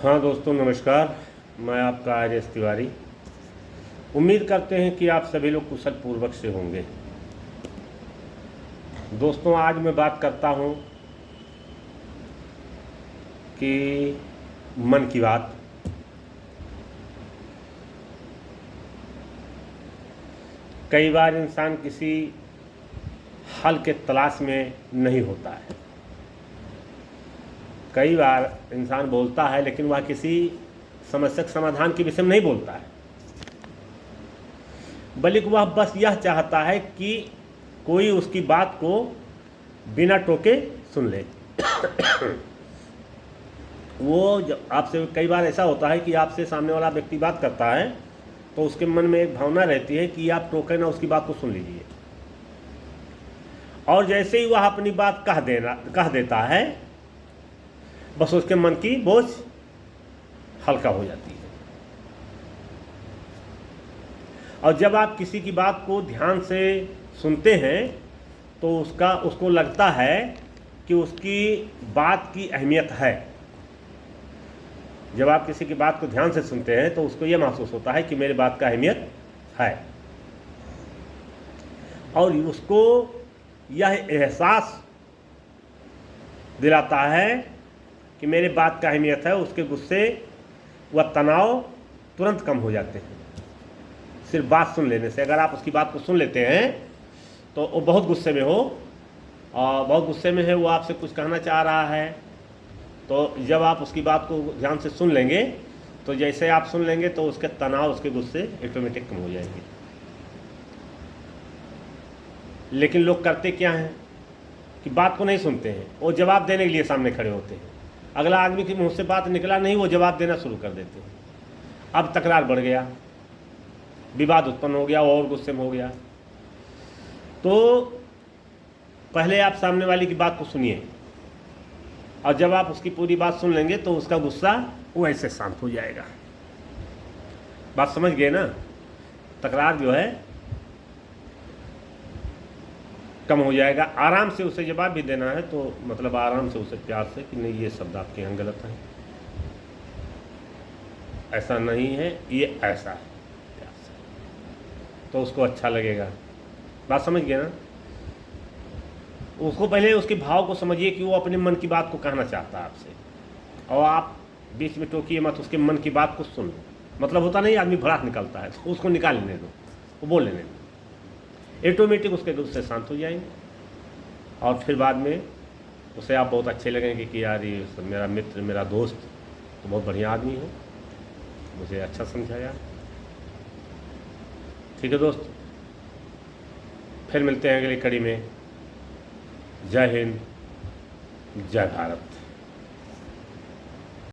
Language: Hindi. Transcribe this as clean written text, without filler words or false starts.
हाँ दोस्तों, नमस्कार। मैं आपका आर्यस तिवारी। उम्मीद करते हैं कि आप सभी लोग कुशल पूर्वक से होंगे। दोस्तों, आज मैं बात करता हूँ कि मन की बात। कई बार इंसान किसी हल के तलाश में नहीं होता है। कई बार इंसान बोलता है लेकिन वह किसी समस्या के समाधान के विषय में नहीं बोलता है, बल्कि वह बस यह चाहता है कि कोई उसकी बात को बिना टोके सुन ले। वो जब आपसे, कई बार ऐसा होता है कि आपसे सामने वाला व्यक्ति बात करता है तो उसके मन में एक भावना रहती है कि आप टोके ना, उसकी बात को सुन लीजिए। और जैसे ही वह अपनी बात कह देता है, बस उसके मन की बोझ हल्का हो जाती है। और जब आप किसी की बात को ध्यान से सुनते हैं तो उसको लगता है कि उसकी बात की अहमियत है। जब आप किसी की बात को ध्यान से सुनते हैं तो उसको यह महसूस होता है कि मेरी बात का अहमियत है, और उसको यह एहसास दिलाता है कि मेरी बात का अहमियत है। उसके गुस्से व तनाव तुरंत कम हो जाते हैं सिर्फ बात सुन लेने से। अगर आप उसकी बात को सुन लेते हैं तो वो बहुत गुस्से में हो और बहुत गुस्से में है, वो आपसे कुछ कहना चाह रहा है, तो जब आप उसकी बात को ध्यान से सुन लेंगे तो जैसे आप सुन लेंगे तो उसके तनाव, उसके गुस्से ऑटोमेटिक कम हो जाएंगे। लेकिन लोग करते क्या हैं कि बात को नहीं सुनते हैं, वो जवाब देने के लिए सामने खड़े होते हैं। अगला आदमी के मुंह से बात निकला नहीं, वो जवाब देना शुरू कर देते हैं। अब तकरार बढ़ गया, विवाद उत्पन्न हो गया और गुस्से में हो गया। तो पहले आप सामने वाले की बात को सुनिए, और जब आप उसकी पूरी बात सुन लेंगे तो उसका गुस्सा वो ऐसे शांत हो जाएगा। बात समझ गए ना? तकरार जो है कम हो जाएगा। आराम से उसे जवाब भी देना है तो मतलब आराम से उसे प्यार से कि नहीं, ये शब्द आपके यहाँ गलत है, ऐसा नहीं है, ये ऐसा है, प्यार से, तो उसको अच्छा लगेगा। बात समझ गए ना? उसको पहले उसके भाव को समझिए कि वो अपने मन की बात को कहना चाहता है आपसे, और आप बीच में टोकिए मत, उसके मन की बात को सुन लो। मतलब होता नहीं, आदमी भड़ास निकलता है तो उसको निकाल लेने दो, वो बोल लेने दो, ऑटोमेटिक उसके गुस्से शांत हो जाएंगे। और फिर बाद में उसे आप बहुत अच्छे लगेंगे कि यार ये मेरा मित्र, मेरा दोस्त तो बहुत बढ़िया आदमी है, मुझे अच्छा समझाया। ठीक है दोस्त, फिर मिलते हैं अगली कड़ी में। जय हिंद, जय भारत।